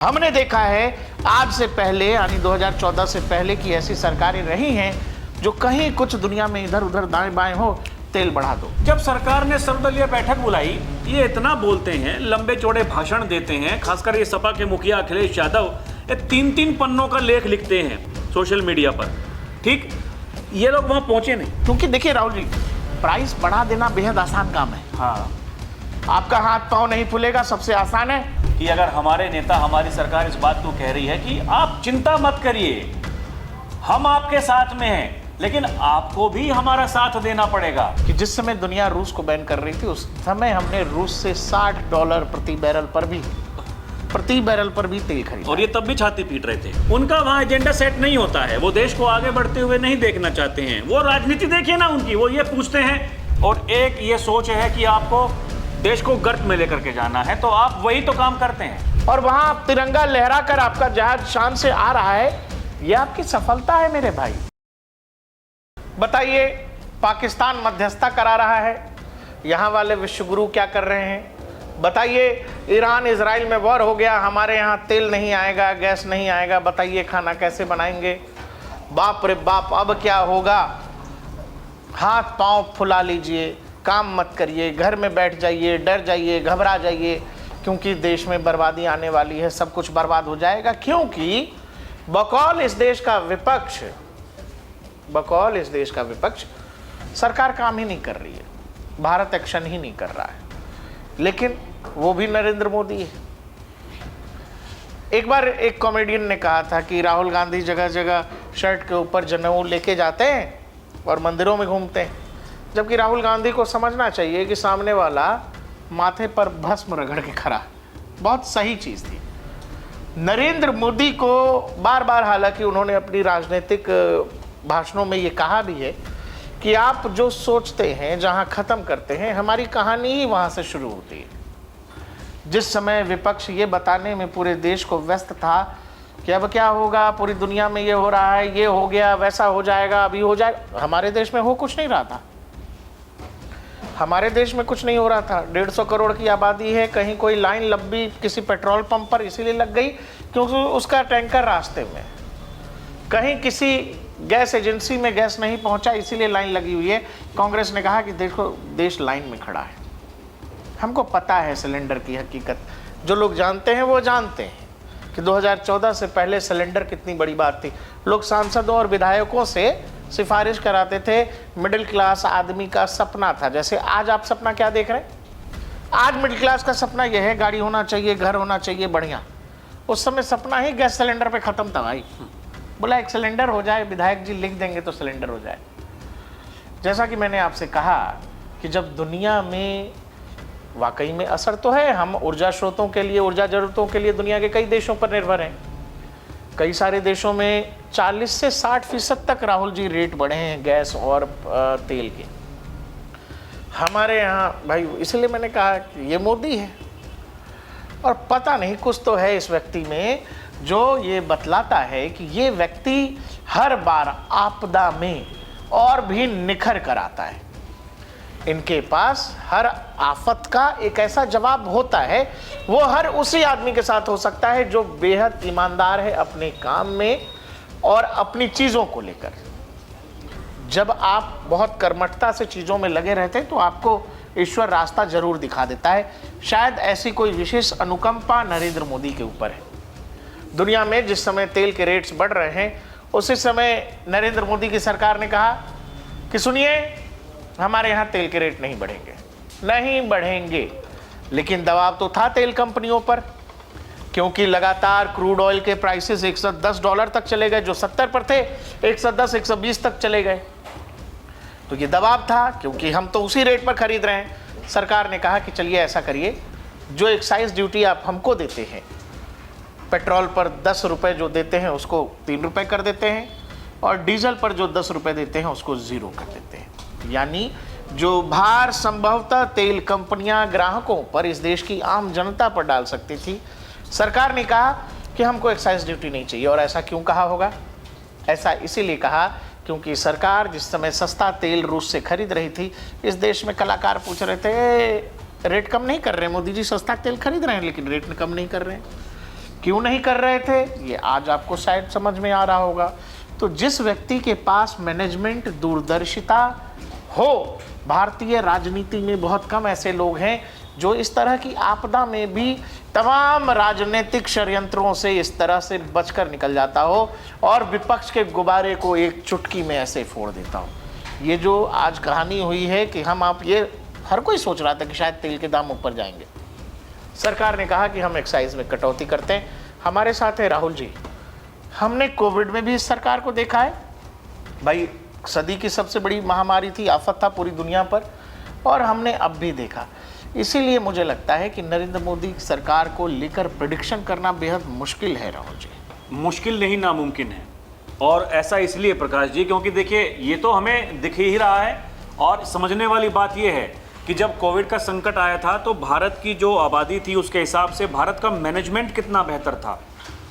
हमने देखा है आज से पहले यानी 2014 से पहले की ऐसी सरकारें रही हैं जो कहीं कुछ दुनिया में इधर उधर दाएं बाएं हो तेल बढ़ा दो। जब सरकार ने सर्वदलीय बैठक बुलाई, ये इतना बोलते हैं, लंबे चौड़े भाषण देते हैं, खासकर ये सपा के मुखिया अखिलेश यादव ये 3-3 पन्नों का लेख लिखते हैं सोशल मीडिया पर। ठीक, ये लोग वहां पहुंचे नहीं। क्योंकि देखिए राहुल जी, प्राइस बढ़ा देना बेहद आसान काम है। हाँ, आपका हाथ पांव नहीं फूलेगा, सबसे आसान है कि अगर हमारे नेता, हमारी सरकार इस बात को कह रही है कि आप चिंता मत करिए, हम आपके साथ में हैं, लेकिन आपको भी हमारा साथ देना पड़ेगा। कि जिस समय दुनिया रूस को बैन कर रही थी उस समय हमने रूस से $60 प्रति बैरल पर भी तेल खरीदा। और ये तब भी छाती पीट रहे थे। उनका वहां एजेंडा सेट नहीं होता है, वो देश को आगे बढ़ते हुए नहीं देखना चाहते हैं। वो राजनीति देखिए ना उनकी, वो ये पूछते हैं और एक ये सोच है कि आपको देश को गर्त में लेकर के जाना है, तो आप वही तो काम करते हैं। और वहां आप तिरंगा लहरा कर आपका जहाज शान से आ रहा है, यह आपकी सफलता है मेरे भाई। बताइए, पाकिस्तान मध्यस्थता करा रहा है, यहां वाले विश्वगुरु क्या कर रहे हैं? बताइए, ईरान इजराइल में वॉर हो गया, हमारे यहां तेल नहीं आएगा, गैस नहीं आएगा, बताइए खाना कैसे बनाएंगे? बाप रे बाप, अब क्या होगा? हाथ पांव फुला लीजिए, काम मत करिए, घर में बैठ जाइए, डर जाइए, घबरा जाइए, क्योंकि देश में बर्बादी आने वाली है, सब कुछ बर्बाद हो जाएगा। क्योंकि बकौल इस देश का विपक्ष सरकार काम ही नहीं कर रही है, भारत एक्शन ही नहीं कर रहा है, लेकिन वो भी नरेंद्र मोदी है। एक बार एक कॉमेडियन ने कहा था कि राहुल गांधी जगह जगह शर्ट के ऊपर जनेऊ लेके जाते हैं और मंदिरों में घूमते हैं, जबकि राहुल गांधी को समझना चाहिए कि सामने वाला माथे पर भस्म रगड़ के खड़ा है। बहुत सही चीज़ थी। नरेंद्र मोदी को बार बार, हालांकि उन्होंने अपनी राजनीतिक भाषणों में ये कहा भी है कि आप जो सोचते हैं जहां ख़त्म करते हैं, हमारी कहानी ही वहां से शुरू होती है। जिस समय विपक्ष ये बताने में पूरे देश को व्यस्त था कि अब क्या होगा, पूरी दुनिया में ये हो रहा है, ये हो गया, वैसा हो जाएगा, अभी हो जाएगा, हमारे देश में हो कुछ नहीं रहा था। हमारे देश में कुछ नहीं हो रहा था। 150 करोड़ की आबादी है, कहीं कोई लाइन लंबी किसी पेट्रोल पंप पर इसीलिए लग गई क्योंकि उसका टैंकर रास्ते में, कहीं किसी गैस एजेंसी में गैस नहीं पहुंचा इसीलिए लाइन लगी हुई है। कांग्रेस ने कहा कि देखो देश लाइन में खड़ा है। हमको पता है सिलेंडर की हकीकत, जो लोग जानते हैं वो जानते हैं कि 2014 से पहले सिलेंडर कितनी बड़ी बात थी। लोग सांसदों और विधायकों से सिफारिश कराते थे, मिडिल क्लास आदमी का सपना था। जैसे आज आप सपना क्या देख रहे हैं? आज मिडिल क्लास का सपना यह है, गाड़ी होना चाहिए, घर होना चाहिए, बढ़िया। उस समय सपना ही गैस सिलेंडर पे ख़त्म था भाई। बोला एक सिलेंडर हो जाए, विधायक जी लिख देंगे तो सिलेंडर हो जाए। जैसा कि मैंने आपसे कहा कि जब दुनिया में वाकई में असर तो है, हम ऊर्जा स्रोतों के लिए, ऊर्जा ज़रूरतों के लिए दुनिया के कई देशों पर निर्भर हैं। कई सारे देशों में 40 से 60% तक राहुल जी रेट बढ़े हैं गैस और तेल के। हमारे यहाँ भाई, इसलिए मैंने कहा कि ये मोदी है, और पता नहीं कुछ तो है इस व्यक्ति में जो ये बतलाता है कि ये व्यक्ति हर बार आपदा में और भी निखर कर आता है। इनके पास हर आफत का एक ऐसा जवाब होता है, वो हर उसी आदमी के साथ हो सकता है जो बेहद ईमानदार है अपने काम में और अपनी चीज़ों को लेकर। जब आप बहुत कर्मठता से चीज़ों में लगे रहते हैं तो आपको ईश्वर रास्ता जरूर दिखा देता है। शायद ऐसी कोई विशेष अनुकंपा नरेंद्र मोदी के ऊपर है। दुनिया में जिस समय तेल के रेट्स बढ़ रहे हैं, उसी समय नरेंद्र मोदी की सरकार ने कहा कि सुनिए, हमारे यहाँ तेल के रेट नहीं बढ़ेंगे। लेकिन दबाव तो था तेल कंपनियों पर, क्योंकि लगातार क्रूड ऑयल के प्राइसेस $110 तक चले गए, जो 70 पर थे 110-120 तक चले गए। तो ये दबाव था, क्योंकि हम तो उसी रेट पर खरीद रहे हैं। सरकार ने कहा कि चलिए ऐसा करिए, जो एक्साइज ड्यूटी आप हमको देते हैं, पेट्रोल पर 10 रुपये जो देते हैं उसको 3 रुपये कर देते हैं, और डीजल पर जो 10 रुपये देते हैं उसको 0 कर देते हैं। यानी जो भार संभवतः तेल कंपनियां ग्राहकों पर, इस देश की आम जनता पर डाल सकती थी, सरकार ने कहा कि हमको एक्साइज ड्यूटी नहीं चाहिए। और ऐसा क्यों कहा होगा? ऐसा इसीलिए कहा क्योंकि सरकार जिस समय सस्ता तेल रूस से खरीद रही थी, इस देश में कलाकार पूछ रहे थे रेट कम नहीं कर रहे मोदी जी, सस्ता तेल खरीद रहे हैं लेकिन रेट कम नहीं कर रहे हैं। क्यों नहीं कर रहे थे ये आज आपको शायद समझ में आ रहा होगा। तो जिस व्यक्ति के पास मैनेजमेंट दूरदर्शिता हो, भारतीय राजनीति में बहुत कम ऐसे लोग हैं जो इस तरह की आपदा में भी तमाम राजनीतिक षड्यंत्रों से इस तरह से बचकर निकल जाता हो और विपक्ष के गुब्बारे को एक चुटकी में ऐसे फोड़ देता हो। ये जो आज कहानी हुई है कि हम आप ये हर कोई सोच रहा था कि शायद तेल के दाम ऊपर जाएंगे, सरकार ने कहा कि हम एक्साइज में कटौती करते हैं। हमारे साथ है राहुल जी। हमने कोविड में भी इस सरकार को देखा है भाई, सदी की सबसे बड़ी महामारी थी, आफत था पूरी दुनिया पर, और हमने अब भी देखा। इसीलिए मुझे लगता है कि नरेंद्र मोदी सरकार को लेकर प्रेडिक्शन करना बेहद मुश्किल है राहुल जी। मुश्किल नहीं, नामुमकिन है। और ऐसा इसलिए प्रकाश जी क्योंकि देखिए ये तो हमें दिख ही रहा है, और समझने वाली बात ये है कि जब कोविड का संकट आया था तो भारत की जो आबादी थी उसके हिसाब से भारत का मैनेजमेंट कितना बेहतर था।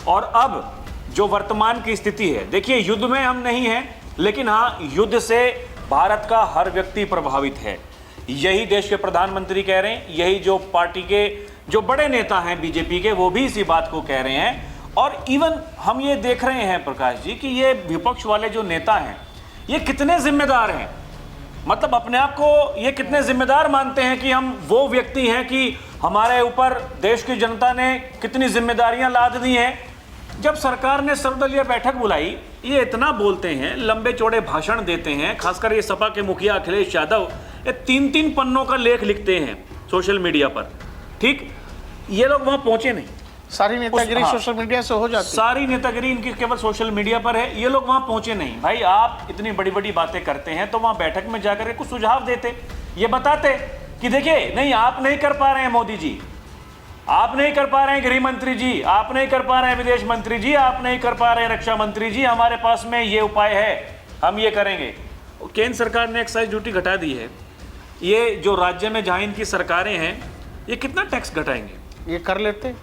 और अब जो वर्तमान की स्थिति है, देखिए युद्ध में हम नहीं हैं, लेकिन हाँ युद्ध से भारत का हर व्यक्ति प्रभावित है। यही देश के प्रधानमंत्री कह रहे हैं, यही जो पार्टी के जो बड़े नेता हैं बीजेपी के, वो भी इसी बात को कह रहे हैं। और इवन हम ये देख रहे हैं प्रकाश जी कि ये विपक्ष वाले जो नेता हैं ये कितने जिम्मेदार हैं, मतलब अपने आप को ये कितने जिम्मेदार मानते हैं कि हम वो व्यक्ति हैं कि हमारे ऊपर देश की जनता ने कितनी जिम्मेदारियां लाद दी हैं। जब सरकार ने सर्वदलीय बैठक बुलाई, ये इतना बोलते हैं, लंबे चौड़े भाषण देते हैं, खासकर ये सपा के मुखिया अखिलेश यादव ये 3-3 पन्नों का लेख लिखते हैं सोशल मीडिया पर, ठीक। ये लोग वहां पहुंचे नहीं, सारी नेतागिरी सोशल मीडिया से हो जाती है, सारी नेतागिरी इनकी केवल सोशल मीडिया पर है। ये लोग वहां पहुंचे नहीं। भाई आप इतनी बड़ी बड़ी बातें करते हैं तो वहां बैठक में जाकर के कुछ सुझाव देते, ये बताते कि देखिए नहीं आप नहीं कर पा रहे हैं मोदी जी, आप नहीं कर पा रहे हैं गृह मंत्री जी, आप नहीं कर पा रहे हैं विदेश मंत्री जी, आप नहीं कर पा रहे हैं रक्षा मंत्री जी, हमारे पास में ये उपाय है, हम ये करेंगे। केंद्र सरकार ने एक्साइज ड्यूटी घटा दी है। ये जो राज्य में जहां इनकी सरकारें हैं ये कितना टैक्स घटाएंगे? ये कर लेते,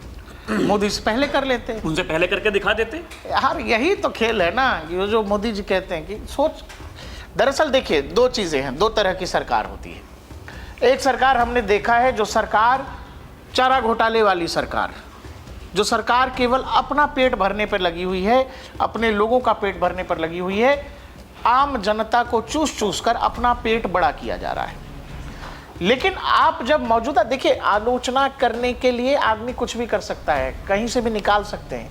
मोदी से पहले कर लेते, उनसे पहले करके दिखा देते यार। यही तो खेल है ना, ये जो मोदी जी कहते हैं कि सोच। दरअसल देखिए दो चीजें हैं, दो तरह की सरकार होती है। एक सरकार हमने देखा है जो सरकार चारा घोटाले वाली सरकार, जो सरकार केवल अपना पेट भरने पर लगी हुई है, अपने लोगों का पेट भरने पर लगी हुई है, आम जनता को चूस चूस कर अपना पेट बड़ा किया जा रहा है। लेकिन आप जब मौजूदा देखिए, आलोचना करने के लिए आदमी कुछ भी कर सकता है, कहीं से भी निकाल सकते हैं,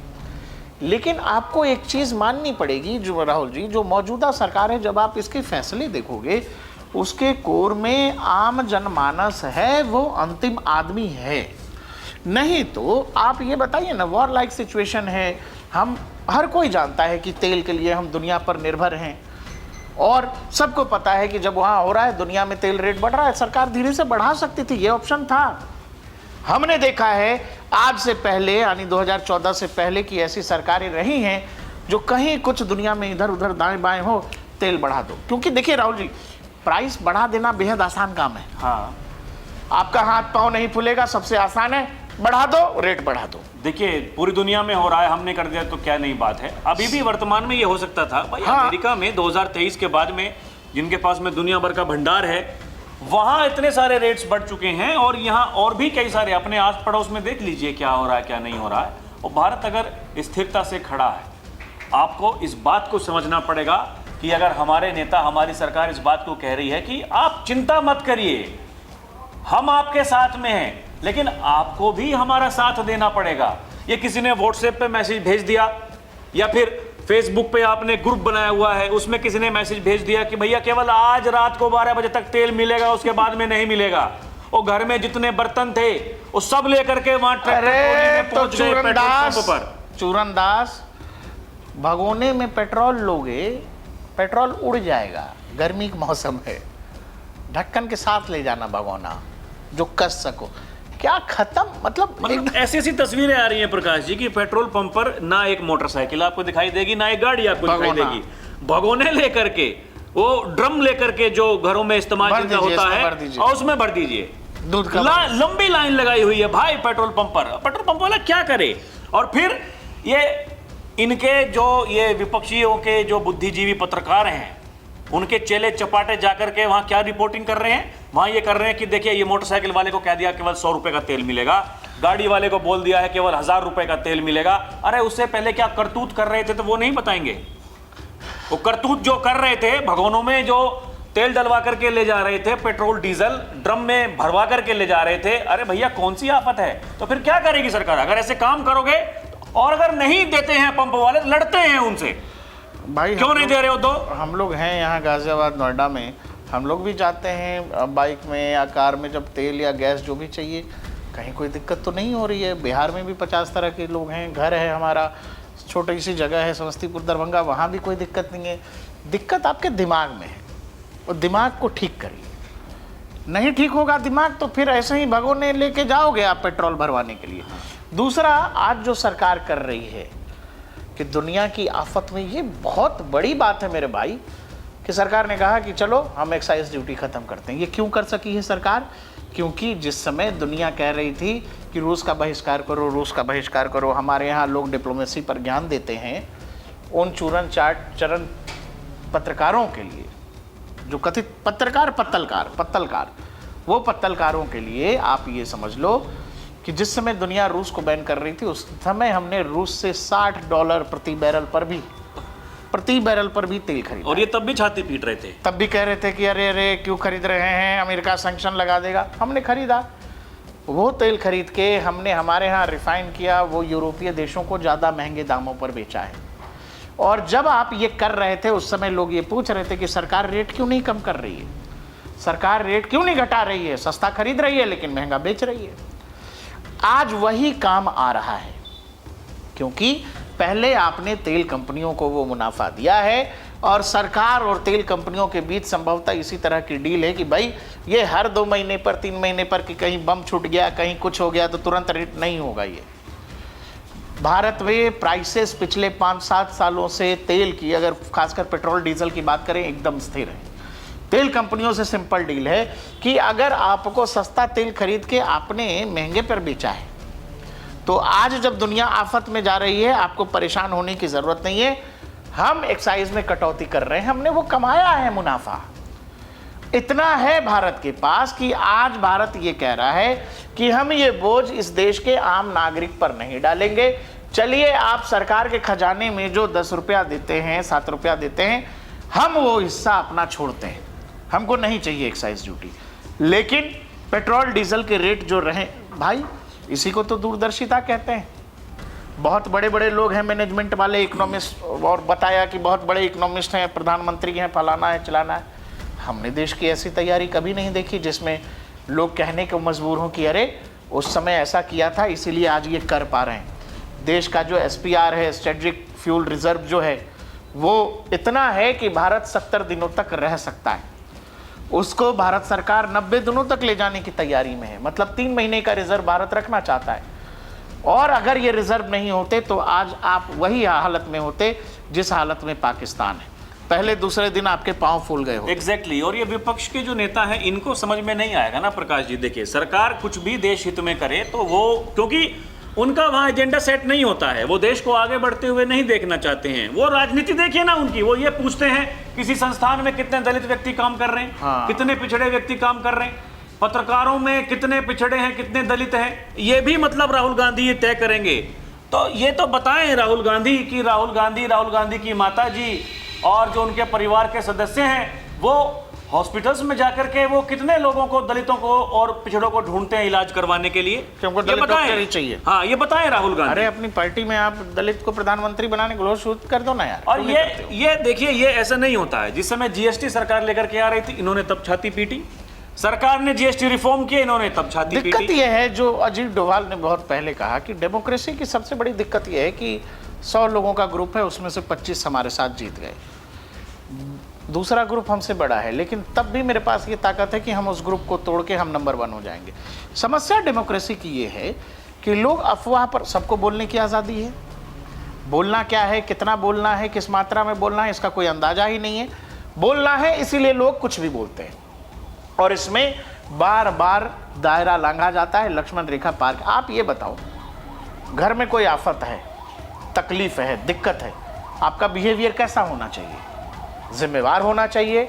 लेकिन आपको एक चीज माननी पड़ेगी जो राहुल जी, जो मौजूदा सरकार है, जब आप इसके फैसले देखोगे उसके कोर में आम जनमानस है, वो अंतिम आदमी है। नहीं तो आप ये बताइए ना, वॉर लाइक सिचुएशन है, हम हर कोई जानता है कि तेल के लिए हम दुनिया पर निर्भर हैं, और सबको पता है कि जब वहाँ हो रहा है दुनिया में तेल रेट बढ़ रहा है, सरकार धीरे से बढ़ा सकती थी, ये ऑप्शन था। हमने देखा है आज से पहले यानी 2014 से पहले की ऐसी सरकारें रही हैं जो कहीं कुछ दुनिया में इधर उधर दाएं बाएं हो, तेल बढ़ा दो। क्योंकि देखिए राहुल जी, प्राइस बढ़ा देना बेहद आसान काम है। हाँ, आपका हाथ पांव नहीं फूलेगा, सबसे आसान है, बढ़ा दो, रेट बढ़ा दो। देखिए पूरी दुनिया में हो रहा है, हमने कर दिया तो क्या नई बात है। अभी भी वर्तमान में ये हो सकता था भाई। हाँ। अमेरिका में 2023 के बाद में जिनके पास में दुनिया भर का भंडार है, वहां इतने सारे रेट्स बढ़ चुके हैं, और यहाँ और भी कई सारे, अपने आस पड़ोस में देख लीजिए क्या हो रहा है क्या नहीं हो रहा है। और भारत अगर स्थिरता से खड़ा है, आपको इस बात को समझना पड़ेगा कि अगर हमारे नेता, हमारी सरकार इस बात को कह रही है कि आप चिंता मत करिए, हम आपके साथ में हैं, लेकिन आपको भी हमारा साथ देना पड़ेगा। ये किसी ने व्हाट्सएप पे मैसेज भेज दिया, या फिर फेसबुक पे आपने ग्रुप बनाया हुआ है, उसमें किसी ने मैसेज भेज दिया कि भैया केवल आज रात को 12 बजे तक तेल मिलेगा, उसके बाद में नहीं मिलेगा। और घर में जितने बर्तन थे वो सब लेकर के वहां ट्रैक्टर में पहुंच गए पेट्रोल पंप पर। चूरनदास, भगोने में पेट्रोल लोगे, पेट्रोल उड़ जाएगा, गर्मी का मौसम है, ढक्कन के साथ ले जाना भगोना जो कस सको। क्या खत्म, मतलब ऐसी ऐसी तस्वीरें आ रही हैं प्रकाश जी कि पेट्रोल पंप पर ना एक मोटरसाइकिल आपको दिखाई देगी, ना एक गाड़ी आपको दिखाई देगी, भगोने लेकर के, वो ड्रम लेकर के जो घरों में इस्तेमाल होता है, और उसमें भर दीजिए दूध का। लंबी लाइन लगाई हुई है भाई पेट्रोल पंप पर। पेट्रोल पंप वाला क्या करे? और फिर ये इनके जो ये विपक्षियों के जो बुद्धिजीवी पत्रकार हैं, उनके चेले चपाटे जाकर के वहां क्या रिपोर्टिंग कर रहे हैं? वहां ये कर रहे हैं कि देखिए ये मोटरसाइकिल वाले को कह दिया केवल 100 रुपए का तेल मिलेगा, गाड़ी वाले को बोल दिया है केवल 1000 रुपए का तेल मिलेगा। अरे उससे पहले क्या करतूत कर रहे थे तो वो नहीं बताएंगे। वो करतूत जो कर रहे थे, भगोनों में जो तेल डलवा करके ले जा रहे थे, पेट्रोल डीजल ड्रम में भरवा करके ले जा रहे थे। अरे भैया कौन सी आफत है? तो फिर क्या करेगी सरकार अगर ऐसे काम करोगे? और अगर नहीं देते हैं पंप वाले, लड़ते हैं उनसे, भाई क्यों नहीं दे रहे हो? तो हम लोग हैं यहाँ गाजियाबाद नोएडा में, हम लोग भी जाते हैं बाइक में या कार में, जब तेल या गैस जो भी चाहिए, कहीं कोई दिक्कत तो नहीं हो रही है। बिहार में भी 50 तरह के लोग हैं, घर है हमारा, छोटी सी जगह है समस्तीपुर दरभंगा, वहाँ भी कोई दिक्कत नहीं है। दिक्कत आपके दिमाग में है, और दिमाग को ठीक करिए। नहीं ठीक होगा दिमाग तो फिर ऐसे ही भगोने लेके जाओगे आप पेट्रोल भरवाने के लिए। दूसरा, आज जो सरकार कर रही है कि दुनिया की आफत में, ये बहुत बड़ी बात है मेरे भाई, कि सरकार ने कहा कि चलो हम एक्साइज ड्यूटी ख़त्म करते हैं। ये क्यों कर सकी है सरकार? क्योंकि जिस समय दुनिया कह रही थी कि रूस का बहिष्कार करो, रूस का बहिष्कार करो, हमारे यहाँ लोग डिप्लोमेसी पर ज्ञान देते हैं, उन चरण पत्रकारों के लिए, जो कथित पत्रकार पत्तलकार, वो पत्तलकारों के लिए आप ये समझ लो कि जिस समय दुनिया रूस को बैन कर रही थी, उस समय हमने रूस से $60 प्रति बैरल पर भी तेल खरीदा। और ये तब भी छाती पीट रहे थे, तब भी कह रहे थे कि अरे क्यों खरीद रहे हैं, अमेरिका सैंक्शन लगा देगा। हमने खरीदा, वो तेल खरीद के हमने हमारे यहाँ रिफाइन किया, वो यूरोपीय देशों को ज़्यादा महंगे दामों पर बेचा है। और जब आप ये कर रहे थे, उस समय लोग ये पूछ रहे थे कि सरकार रेट क्यों नहीं कम कर रही है, सरकार रेट क्यों नहीं घटा रही है, सस्ता खरीद रही है लेकिन महंगा बेच रही है। आज वही काम आ रहा है, क्योंकि पहले आपने तेल कंपनियों को वो मुनाफा दिया है, और सरकार और तेल कंपनियों के बीच संभवतः इसी तरह की डील है कि भाई ये हर 2 महीने पर 3 महीने पर कि कहीं बम छूट गया, कहीं कुछ हो गया तो तुरंत रेट नहीं होगा। ये भारत में प्राइसेस पिछले 5-7 सालों से तेल की, अगर खासकर पेट्रोल डीजल की बात करें, एकदम स्थिर है। तेल कंपनियों से सिंपल डील है कि अगर आपको सस्ता तेल खरीद के आपने महंगे पर बेचा है, तो आज जब दुनिया आफत में जा रही है, आपको परेशान होने की ज़रूरत नहीं है। हम एक्साइज में कटौती कर रहे हैं, हमने वो कमाया है मुनाफा। इतना है भारत के पास कि आज भारत ये कह रहा है कि हम ये बोझ इस देश के आम नागरिक पर नहीं डालेंगे। चलिए, आप सरकार के खजाने में जो 10 रुपया देते हैं, 7 रुपया देते हैं, हम वो हिस्सा अपना छोड़ते हैं, हमको नहीं चाहिए एक्साइज ड्यूटी। लेकिन पेट्रोल डीजल के रेट जो रहे, भाई इसी को तो दूरदर्शिता कहते हैं। बहुत बड़े बड़े लोग हैं, मैनेजमेंट वाले, इकोनॉमिस्ट, और बताया कि बहुत बड़े इकोनॉमिस्ट हैं, प्रधानमंत्री हैं, फलाना है, चलाना है। हमने देश की ऐसी तैयारी कभी नहीं देखी जिसमें लोग कहने को मजबूर हों कि अरे उस समय ऐसा किया था इसीलिए आज ये कर पा रहे हैं। देश का जो SPR है, स्ट्रेटेजिक फ्यूल रिजर्व जो है, वो इतना है कि भारत 70 दिनों तक रह सकता है। उसको भारत सरकार 90 दिनों तक ले जाने की तैयारी में है, मतलब 3 महीने का रिजर्व भारत रखना चाहता है। और अगर ये रिजर्व नहीं होते तो आज आप वही हालत में होते जिस हालत में पाकिस्तान है। पहले दूसरे दिन आपके पांव फूल गए हो। एग्जैक्टली। और ये विपक्ष के जो नेता हैं, इनको समझ में नहीं आएगा ना प्रकाश जी। देखिए, सरकार कुछ भी देश हित में करे तो वो, क्योंकि उनका वहाँ एजेंडा सेट नहीं होता है, वो देश को आगे बढ़ते हुए नहीं देखना चाहते हैं। वो राजनीति देखिए ना उनकी, वो ये पूछते हैं किसी संस्थान में कितने दलित व्यक्ति काम कर रहे हैं, हाँ। कितने पिछड़े व्यक्ति काम कर रहे हैं, पत्रकारों में कितने पिछड़े हैं, कितने दलित हैं, ये भी मतलब राहुल गांधी ये तय करेंगे। तो ये तो बताएं राहुल गांधी की माता जी और जो उनके परिवार के सदस्य हैं, वो हॉस्पिटल्स में जाकर के वो कितने लोगों को, दलितों को और पिछड़ों को ढूंढते हैं इलाज करवाने के लिए। हमको दलित डॉक्टर ही चाहिए। हाँ, ये बताएं राहुल गांधी। अरे अपनी पार्टी में आप दलित को प्रधानमंत्री बनाने को शुरू कर दो ना यार। और ये देखिए, ये ऐसा नहीं होता है। जिस समय GST सरकार लेकर के आ रही थी, इन्होंने तब छाती पीटी। सरकार ने GST रिफॉर्म किया, इन्होंने तब छाती पीटी। दिक्कत यह है, जो अजीत डोभाल ने बहुत पहले कहा, कि डेमोक्रेसी की सबसे बड़ी दिक्कत यह है कि 100 लोगों का ग्रुप है, उसमें से 25 हमारे साथ जीत गए, दूसरा ग्रुप हमसे बड़ा है, लेकिन तब भी मेरे पास ये ताकत है कि हम उस ग्रुप को तोड़ के हम नंबर 1 हो जाएंगे। समस्या डेमोक्रेसी की ये है कि लोग अफवाह पर, सबको बोलने की आज़ादी है, बोलना क्या है, कितना बोलना है, किस मात्रा में बोलना है, इसका कोई अंदाजा ही नहीं है। बोलना है इसीलिए लोग कुछ भी बोलते हैं, और इसमें बार बार दायरा लांघा जाता है, लक्ष्मण रेखा पार। आप ये बताओ, घर में कोई आफत है, तकलीफ है, दिक्कत है, आपका बिहेवियर कैसा होना चाहिए? जिम्मेवार होना चाहिए।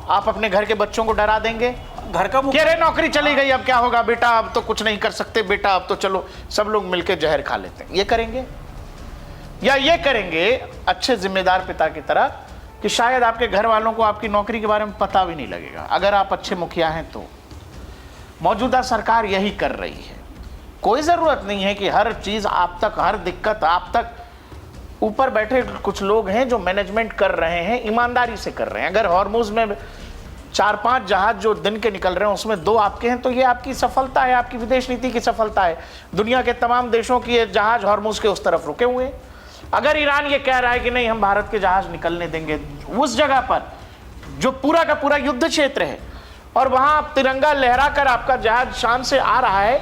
आप अपने घर के बच्चों को डरा देंगे? घर का कह रहे नौकरी चली गई, अब क्या होगा बेटा, अब तो कुछ नहीं कर सकते बेटा, अब तो चलो सब लोग मिलकर जहर खा लेते हैं। ये करेंगे? या ये करेंगे अच्छे जिम्मेदार पिता की तरह कि शायद आपके घर वालों को आपकी नौकरी के बारे में पता भी नहीं लगेगा, अगर आप अच्छे मुखिया हैं तो। मौजूदा सरकार यही कर रही है। कोई ज़रूरत नहीं है कि हर चीज़ आप तक, हर दिक्कत आप तक। ऊपर बैठे कुछ लोग हैं जो मैनेजमेंट कर रहे हैं, ईमानदारी से कर रहे हैं। अगर हॉर्मुज में 4-5 जहाज जो दिन के निकल रहे हैं उसमें 2 आपके हैं, तो ये आपकी सफलता है, आपकी विदेश नीति की सफलता है। दुनिया के तमाम देशों की ये जहाज हॉर्मुज के उस तरफ रुके हुए हैं। अगर ईरान ये कह रहा है कि नहीं हम भारत के जहाज निकलने देंगे उस जगह पर जो पूरा का पूरा युद्ध क्षेत्र है, और वहां आप तिरंगा लहरा कर आपका जहाज शान से आ रहा है,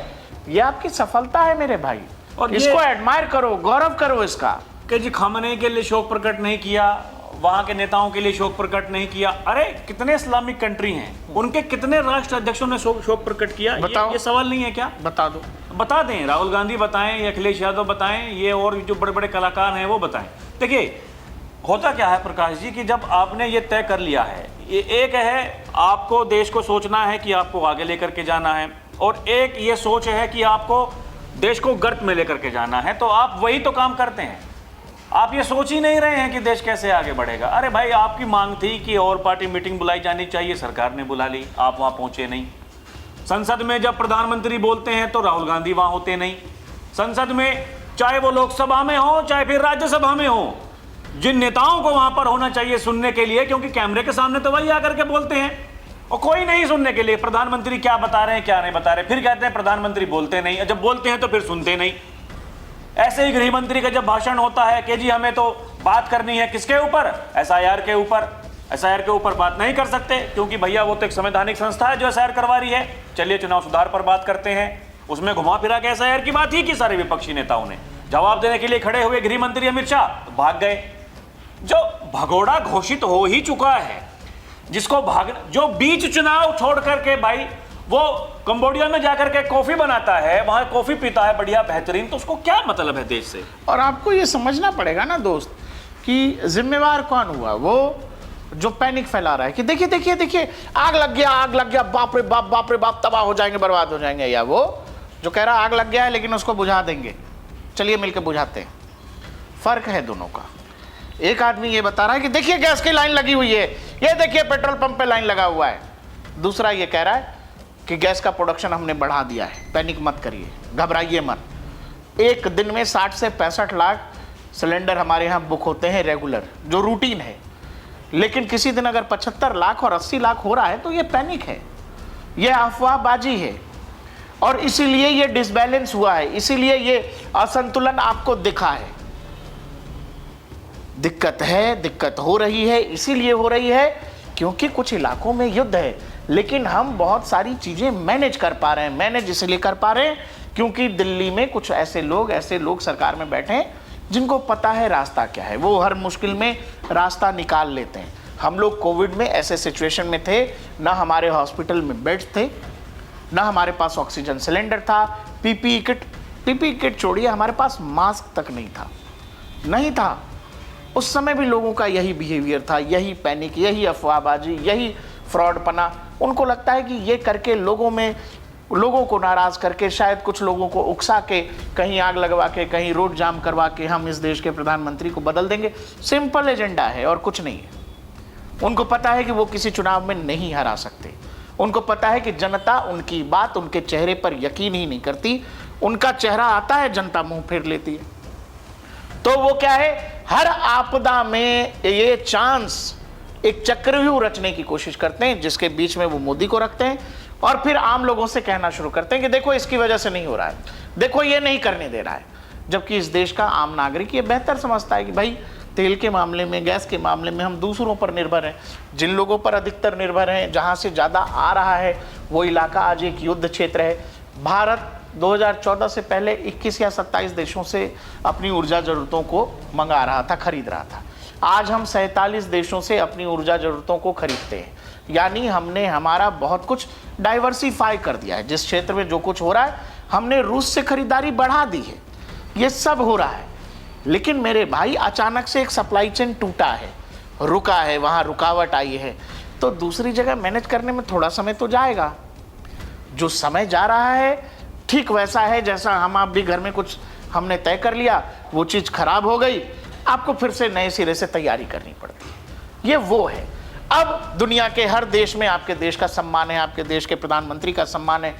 ये आपकी सफलता है मेरे भाई। और इसको एडमायर करो, गौरव करो इसका। कि जी खामनेई के लिए शोक प्रकट नहीं किया, वहां के नेताओं के लिए शोक प्रकट नहीं किया। अरे कितने इस्लामिक कंट्री हैं, उनके कितने राष्ट्र अध्यक्षों ने शोक प्रकट किया? ये सवाल नहीं है क्या? बता दो, बता दें। राहुल गांधी बताएं, या अखिलेश यादव बताएं, ये और जो बड़े बड़े कलाकार हैं वो बताएं। देखिए होता क्या है प्रकाश जी कि जब आपने ये तय कर लिया है, ये एक है आपको देश को सोचना है कि आपको आगे लेकर के जाना है, और एक ये सोच है कि आपको देश को गर्त में लेकर के जाना है, तो आप वही तो काम करते हैं। आप ये सोच ही नहीं रहे हैं कि देश कैसे आगे बढ़ेगा। अरे भाई आपकी मांग थी कि और पार्टी मीटिंग बुलाई जानी चाहिए, सरकार ने बुला ली, आप वहां पहुंचे नहीं। संसद में जब प्रधानमंत्री बोलते हैं तो राहुल गांधी वहां होते नहीं। संसद में चाहे वो लोकसभा में हो चाहे फिर राज्यसभा में हो, जिन नेताओं को वहां पर होना चाहिए सुनने के लिए, क्योंकि कैमरे के सामने तो वही आकर के बोलते हैं, और कोई नहीं सुनने के लिए प्रधानमंत्री क्या बता रहे हैं क्या नहीं बता रहे। फिर कहते हैं प्रधानमंत्री बोलते नहीं, जब बोलते हैं तो फिर सुनते नहीं। ऐसे ही गृह मंत्री का जब भाषण होता है कि जी हमें तो बात करनी है किसके ऊपर, एसआईआर के ऊपर। एसआईआर के ऊपर बात नहीं कर सकते क्योंकि भैया वो तो एक संवैधानिक संस्था है जो एसआईआर करवा रही है। चलिए चुनाव सुधार पर बात करते हैं। उसमें घुमा फिरा के एसआईआर की बात ही की सारे विपक्षी नेताओं ने। जवाब देने के लिए खड़े हुए गृह मंत्री अमित शाह भाग गए। जो भगोड़ा घोषित हो ही चुका है, जिसको जो बीच चुनाव छोड़ करके भाई वो कंबोडिया में जाकर के कॉफी बनाता है, वहां कॉफी पीता है बढ़िया बेहतरीन, तो उसको क्या मतलब है देश से? और आपको ये समझना पड़ेगा ना दोस्त कि जिम्मेवार कौन हुआ? वो जो पैनिक फैला रहा है कि देखिए देखिए देखिए आग लग गया, बाप रे बाप, तबाह हो जाएंगे, बर्बाद हो जाएंगे। या वो जो कह रहा आग लग गया है लेकिन उसको बुझा देंगे, चलिए मिलकर बुझाते हैं। फर्क है दोनों का। एक आदमी ये बता रहा है कि देखिए गैस की लाइन लगी हुई है, ये देखिए पेट्रोल पंप पे लाइन लगा हुआ है। दूसरा ये कह रहा है कि गैस का प्रोडक्शन हमने बढ़ा दिया है, पैनिक मत करिए, घबराइए मत। एक दिन में 60 से 65 लाख सिलेंडर हमारे यहाँ बुक होते हैं रेगुलर, जो रूटीन है। लेकिन किसी दिन अगर 75 लाख और 80 लाख हो रहा है तो ये पैनिक है, ये अफवाहबाजी है, और इसीलिए ये डिसबैलेंस हुआ है, इसीलिए ये असंतुलन आपको दिखा है। दिक्कत है, दिक्कत हो रही है, इसीलिए हो रही है क्योंकि कुछ इलाकों में युद्ध है, लेकिन हम बहुत सारी चीज़ें मैनेज कर पा रहे हैं। मैनेज इसलिए कर पा रहे हैं क्योंकि दिल्ली में कुछ ऐसे लोग सरकार में बैठे हैं जिनको पता है रास्ता क्या है, वो हर मुश्किल में रास्ता निकाल लेते हैं। हम लोग कोविड में ऐसे सिचुएशन में थे, ना हमारे हॉस्पिटल में बेड्स थे, ना हमारे पास ऑक्सीजन सिलेंडर था, पीपीई किट छोड़िए, हमारे पास मास्क तक नहीं था। उस समय भी लोगों का यही बिहेवियर था, यही पैनिक, यही अफवाहबाजी, यही फ्रॉडपना। उनको लगता है कि ये करके लोगों को नाराज करके, शायद कुछ लोगों को उकसा के, कहीं आग लगवा के, कहीं रोड जाम करवा के हम इस देश के प्रधानमंत्री को बदल देंगे। सिंपल एजेंडा है और कुछ नहीं है। उनको पता है कि वो किसी चुनाव में नहीं हरा सकते। उनको पता है कि जनता उनकी बात, उनके चेहरे पर यकीन ही नहीं करती। उनका चेहरा आता है, जनता मुंह फेर लेती है। तो वो क्या है, हर आपदा में ये चांस एक चक्रव्यूह रचने की कोशिश करते हैं, जिसके बीच में वो मोदी को रखते हैं, और फिर आम लोगों से कहना शुरू करते हैं कि देखो इसकी वजह से नहीं हो रहा है, देखो ये नहीं करने दे रहा है। जबकि इस देश का आम नागरिक ये बेहतर समझता है कि भाई तेल के मामले में, गैस के मामले में हम दूसरों पर निर्भर हैं। जिन लोगों पर अधिकतर निर्भर हैं, जहाँ से ज़्यादा आ रहा है, वो इलाका आज एक युद्ध क्षेत्र है। भारत 2014 से पहले 21 या 27 देशों से अपनी ऊर्जा ज़रूरतों को मंगा रहा था, खरीद रहा था। आज हम 47 देशों से अपनी ऊर्जा ज़रूरतों को खरीदते हैं। यानी हमने हमारा बहुत कुछ डाइवर्सिफाई कर दिया है। जिस क्षेत्र में जो कुछ हो रहा है, हमने रूस से खरीदारी बढ़ा दी है। ये सब हो रहा है, लेकिन मेरे भाई अचानक से एक सप्लाई चेन टूटा है, रुका है, वहाँ रुकावट आई है, तो दूसरी जगह मैनेज करने में थोड़ा समय तो जाएगा। जो समय जा रहा है ठीक वैसा है जैसा हम आप भी घर में कुछ हमने तय कर लिया, वो चीज़ खराब हो गई, आपको फिर से नए सिरे से तैयारी करनी पड़ती है। ये वो है। अब दुनिया के हर देश में आपके देश का सम्मान है, आपके देश के प्रधानमंत्री का सम्मान है,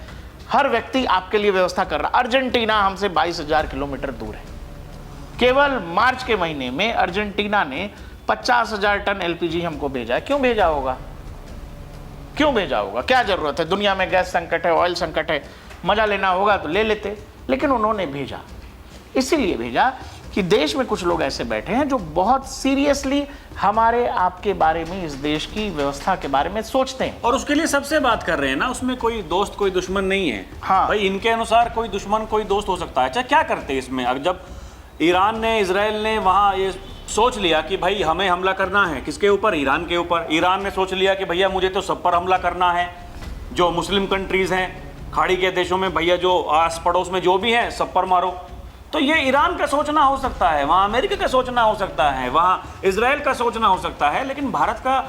हर व्यक्ति आपके लिए व्यवस्था कर रहा। अर्जेंटीना हमसे 22,000 किलोमीटर दूर है। केवल मार्च के महीने में अर्जेंटीना ने 50,000 टन एलपीजी हमको भेजा है। क्यों भेजा होगा? क्यों भेजा होगा? क्या जरूरत है? दुनिया में गैस संकट है, ऑयल संकट है, मजा लेना होगा तो ले लेते, लेकिन उन्होंने भेजा। इसीलिए भेजा कि देश में कुछ लोग ऐसे बैठे हैं जो बहुत सीरियसली हमारे आपके बारे में, इस देश की व्यवस्था के बारे में सोचते हैं और उसके लिए सबसे बात कर रहे हैं ना। उसमें कोई दोस्त कोई दुश्मन नहीं है। हाँ भाई, इनके अनुसार कोई दुश्मन कोई दोस्त हो सकता है। अच्छा, क्या करते हैं इसमें? अब जब ईरान ने, इजराइल ने वहाँ ये सोच लिया कि भाई हमें हमला करना है, किसके ऊपर? ईरान के ऊपर। ईरान ने सोच लिया कि भैया मुझे तो सब पर हमला करना है, जो मुस्लिम कंट्रीज हैं, खाड़ी के देशों में, भैया जो आस पड़ोस में जो भी हैं सब पर मारो। तो ये ईरान का सोचना हो सकता है, वहाँ अमेरिका का सोचना हो सकता है, वहाँ इजराइल का सोचना हो सकता है, लेकिन भारत का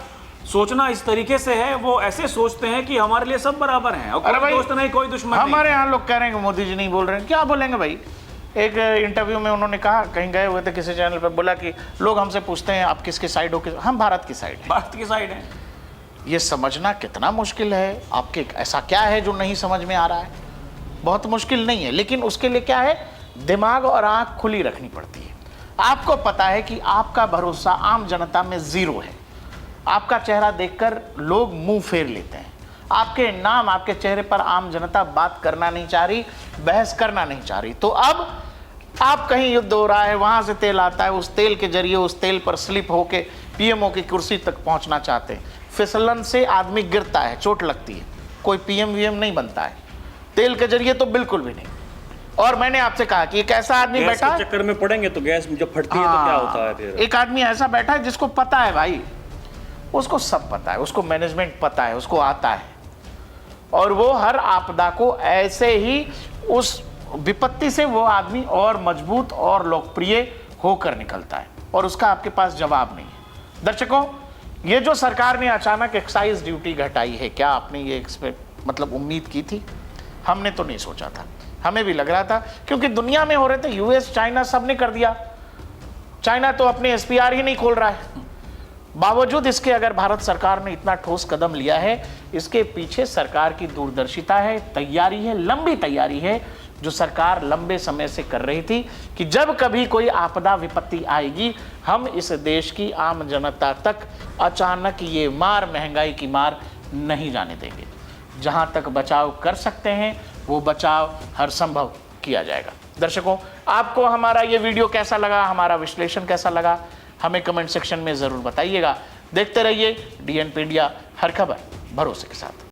सोचना इस तरीके से है, वो ऐसे सोचते हैं कि हमारे लिए सब बराबर हैं और कोई दोस्त नहीं, कोई दुश्मन नहीं। हमारे यहाँ लोग कह रहे हैं कि मोदी जी नहीं बोल रहे हैं। क्या बोलेंगे भाई? एक इंटरव्यू में उन्होंने कहा, कहीं गए हुए थे किसी चैनल पर, बोला कि लोग हमसे पूछते हैं आप किसके साइड हो? हम भारत की साइड हैं। भारत की साइड है। ये समझना कितना मुश्किल है। आपके ऐसा क्या है जो नहीं समझ में आ रहा है? बहुत मुश्किल नहीं है, लेकिन उसके लिए क्या है, दिमाग और आंख खुली रखनी पड़ती है। आपको पता है कि आपका भरोसा आम जनता में जीरो है। आपका चेहरा देखकर लोग मुंह फेर लेते हैं। आपके नाम, आपके चेहरे पर आम जनता बात करना नहीं चाह रही, बहस करना नहीं चाह रही। तो अब आप कहीं युद्ध हो रहा है, वहां से तेल आता है, उस तेल के जरिए उस तेल पर स्लिप होके पीएमओ की कुर्सी तक पहुंचना चाहते हैं। फिसलन से आदमी गिरता है, चोट लगती है, कोई पीएम वीएम नहीं बनता है। तेल के जरिए तो बिल्कुल भी नहीं। और मैंने आपसे कहा कि एक ऐसा आदमी बैठा है, चक्कर में पड़ेंगे तो गैस जब फटती है तो क्या होता है फिर? एक आदमी ऐसा बैठा है जिसको पता है भाई, उसको सब पता है, उसको मैनेजमेंट पता है, उसको आता है, और वो हर आपदा को ऐसे ही, उस विपत्ति से वो आदमी और मजबूत और लोकप्रिय होकर निकलता है, और उसका आपके पास जवाब नहीं है। दर्शकों, ये जो सरकार ने अचानक एक्साइज ड्यूटी घटाई है, क्या आपने ये मतलब उम्मीद की थी? हमने तो नहीं सोचा था। हमें भी लग रहा था, क्योंकि दुनिया में हो रहे थे, यूएस, चाइना, सब ने कर दिया। चाइना तो अपने एसपीआर ही नहीं खोल रहा है। बावजूद इसके अगर भारत सरकार ने इतना ठोस कदम लिया है, इसके पीछे सरकार की दूरदर्शिता है, तैयारी है, लंबी तैयारी है, जो सरकार लंबे समय से कर रही थी कि जब कभी कोई आपदा विपत्ति आएगी, हम इस देश की आम जनता तक अचानक ये मार, महंगाई की मार नहीं जाने देंगे। जहां तक बचाव कर सकते हैं वो बचाव हर संभव किया जाएगा। दर्शकों, आपको हमारा ये वीडियो कैसा लगा, हमारा विश्लेषण कैसा लगा, हमें कमेंट सेक्शन में ज़रूर बताइएगा। देखते रहिए DNP इंडिया, हर खबर भरोसे के साथ।